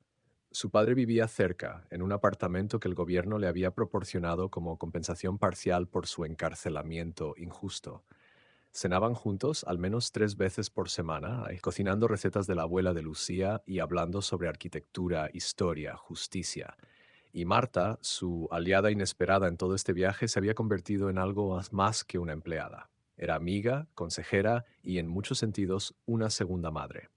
Su padre vivía cerca, en un apartamento que el gobierno le había proporcionado como compensación parcial por su encarcelamiento injusto. Cenaban juntos al menos 3 veces por semana, cocinando recetas de la abuela de Lucía y hablando sobre arquitectura, historia, justicia. Y Marta, su aliada inesperada en todo este viaje, se había convertido en algo más que una empleada. Era amiga, consejera y, en muchos sentidos, una segunda madre.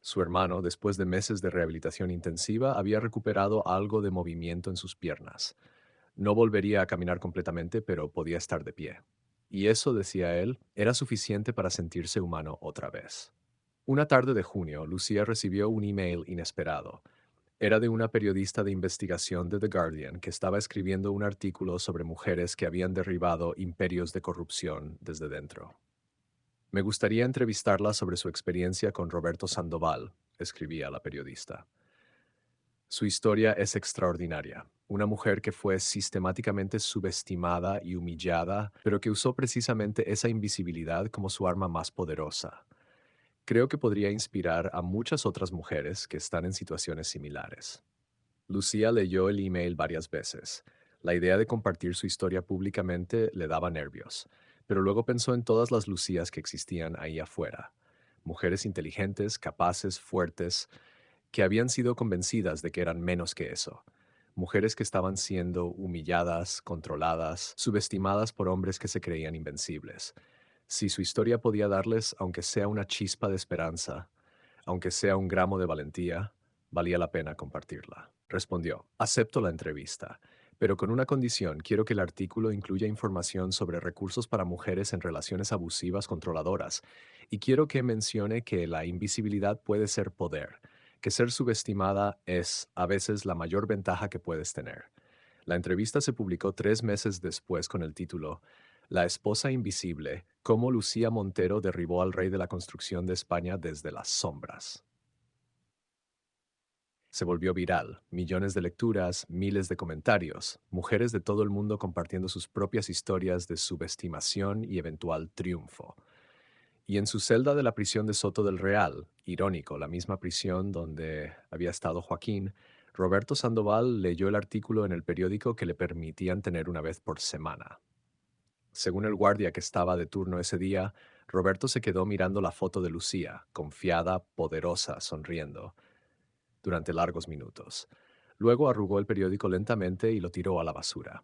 Su hermano, después de meses de rehabilitación intensiva, había recuperado algo de movimiento en sus piernas. No volvería a caminar completamente, pero podía estar de pie. Y eso, decía él, era suficiente para sentirse humano otra vez. Una tarde de junio, Lucía recibió un email inesperado. Era de una periodista de investigación de The Guardian que estaba escribiendo un artículo sobre mujeres que habían derribado imperios de corrupción desde dentro. Me gustaría entrevistarla sobre su experiencia con Roberto Sandoval, escribía la periodista. Su historia es extraordinaria. Una mujer que fue sistemáticamente subestimada y humillada, pero que usó precisamente esa invisibilidad como su arma más poderosa. Creo que podría inspirar a muchas otras mujeres que están en situaciones similares. Lucía leyó el email varias veces. La idea de compartir su historia públicamente le daba nervios, pero luego pensó en todas las Lucías que existían ahí afuera. Mujeres inteligentes, capaces, fuertes, que habían sido convencidas de que eran menos que eso. Mujeres que estaban siendo humilladas, controladas, subestimadas por hombres que se creían invencibles. Si su historia podía darles, aunque sea una chispa de esperanza, aunque sea un gramo de valentía, valía la pena compartirla. Respondió, acepto la entrevista, pero con una condición: quiero que el artículo incluya información sobre recursos para mujeres en relaciones abusivas controladoras, y quiero que mencione que la invisibilidad puede ser poder, que ser subestimada es a veces la mayor ventaja que puedes tener. La entrevista se publicó 3 meses después con el título La esposa invisible: cómo Lucía Montero derribó al rey de la construcción de España desde las sombras. Se volvió viral, millones de lecturas, miles de comentarios, mujeres de todo el mundo compartiendo sus propias historias de subestimación y eventual triunfo. Y en su celda de la prisión de Soto del Real, irónico, la misma prisión donde había estado Joaquín, Roberto Sandoval leyó el artículo en el periódico que le permitían tener una vez por semana. Según el guardia que estaba de turno ese día, Roberto se quedó mirando la foto de Lucía, confiada, poderosa, sonriendo, durante largos minutos. Luego arrugó el periódico lentamente y lo tiró a la basura.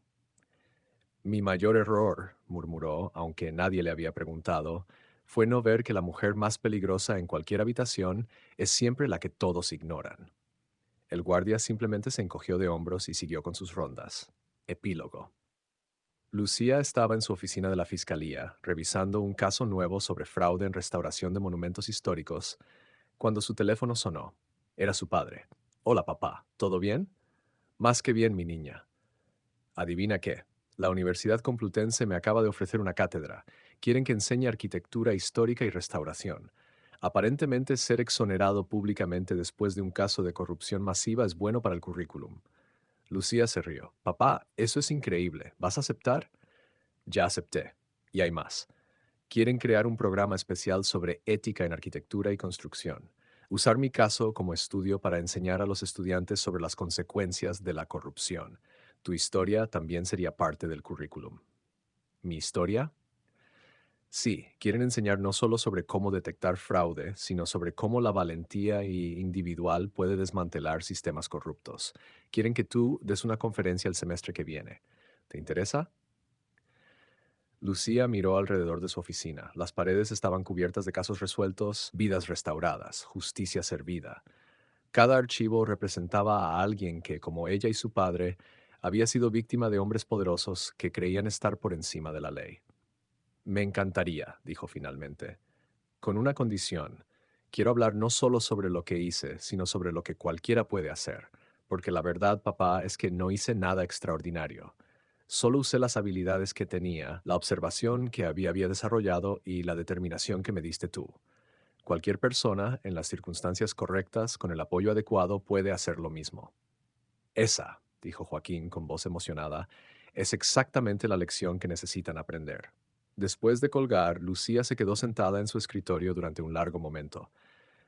Mi mayor error, murmuró, aunque nadie le había preguntado, fue no ver que la mujer más peligrosa en cualquier habitación es siempre la que todos ignoran. El guardia simplemente se encogió de hombros y siguió con sus rondas. Epílogo. Lucía estaba en su oficina de la fiscalía, revisando un caso nuevo sobre fraude en restauración de monumentos históricos, cuando su teléfono sonó. Era su padre. Hola, papá. ¿Todo bien? Más que bien, mi niña. Adivina qué. La Universidad Complutense me acaba de ofrecer una cátedra. Quieren que enseñe arquitectura histórica y restauración. Aparentemente, ser exonerado públicamente después de un caso de corrupción masiva es bueno para el currículum. Lucía se rió. Papá, eso es increíble. ¿Vas a aceptar? Ya acepté. Y hay más. Quieren crear un programa especial sobre ética en arquitectura y construcción. Usar mi caso como estudio para enseñar a los estudiantes sobre las consecuencias de la corrupción. Tu historia también sería parte del currículum. ¿Mi historia? Sí, quieren enseñar no solo sobre cómo detectar fraude, sino sobre cómo la valentía individual puede desmantelar sistemas corruptos. Quieren que tú des una conferencia el semestre que viene. ¿Te interesa? Lucía miró alrededor de su oficina. Las paredes estaban cubiertas de casos resueltos, vidas restauradas, justicia servida. Cada archivo representaba a alguien que, como ella y su padre, había sido víctima de hombres poderosos que creían estar por encima de la ley. Me encantaría, dijo finalmente, con una condición. Quiero hablar no solo sobre lo que hice, sino sobre lo que cualquiera puede hacer, porque la verdad, papá, es que no hice nada extraordinario. Solo usé las habilidades que tenía, la observación que había desarrollado y la determinación que me diste tú. Cualquier persona, en las circunstancias correctas, con el apoyo adecuado, puede hacer lo mismo. Esa, dijo Joaquín con voz emocionada, es exactamente la lección que necesitan aprender. Después de colgar, Lucía se quedó sentada en su escritorio durante un largo momento.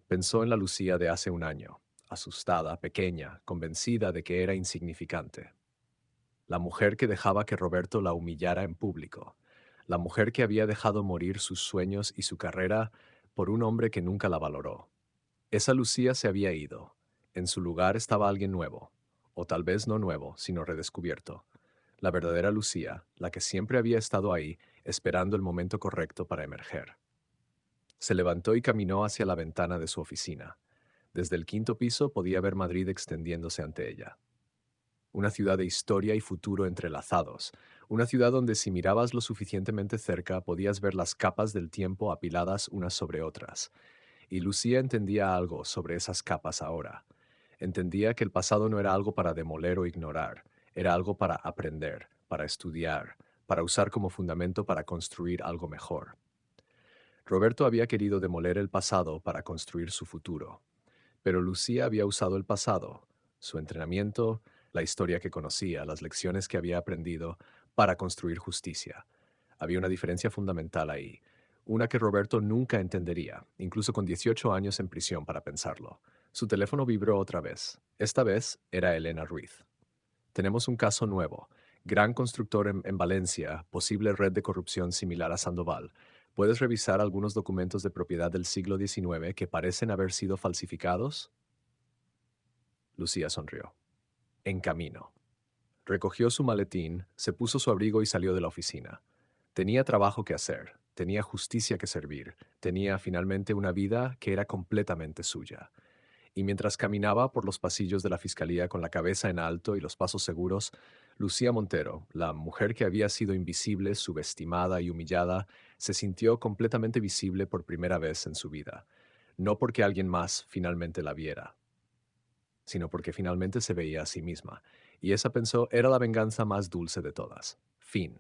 Pensó en la Lucía de hace un año, asustada, pequeña, convencida de que era insignificante. La mujer que dejaba que Roberto la humillara en público. La mujer que había dejado morir sus sueños y su carrera por un hombre que nunca la valoró. Esa Lucía se había ido. En su lugar estaba alguien nuevo, o tal vez no nuevo, sino redescubierto. La verdadera Lucía, la que siempre había estado ahí, esperando el momento correcto para emerger. Se levantó y caminó hacia la ventana de su oficina. Desde el quinto piso podía ver Madrid extendiéndose ante ella. Una ciudad de historia y futuro entrelazados. Una ciudad donde si mirabas lo suficientemente cerca podías ver las capas del tiempo apiladas unas sobre otras. Y Lucía entendía algo sobre esas capas ahora. Entendía que el pasado no era algo para demoler o ignorar, era algo para aprender, para estudiar, para usar como fundamento para construir algo mejor. Roberto había querido demoler el pasado para construir su futuro, pero Lucía había usado el pasado, su entrenamiento, la historia que conocía, las lecciones que había aprendido, para construir justicia. Había una diferencia fundamental ahí, una que Roberto nunca entendería, incluso con 18 años en prisión para pensarlo. Su teléfono vibró otra vez. Esta vez era Elena Ruiz. Tenemos un caso nuevo. Gran constructor en Valencia, posible red de corrupción similar a Sandoval. ¿Puedes revisar algunos documentos de propiedad del siglo XIX que parecen haber sido falsificados? Lucía sonrió. En camino. Recogió su maletín, se puso su abrigo y salió de la oficina. Tenía trabajo que hacer, tenía justicia que servir, tenía finalmente una vida que era completamente suya. Y mientras caminaba por los pasillos de la fiscalía con la cabeza en alto y los pasos seguros, Lucía Montero, la mujer que había sido invisible, subestimada y humillada, se sintió completamente visible por primera vez en su vida. No porque alguien más finalmente la viera, sino porque finalmente se veía a sí misma. Y esa, pensó, era la venganza más dulce de todas. Fin.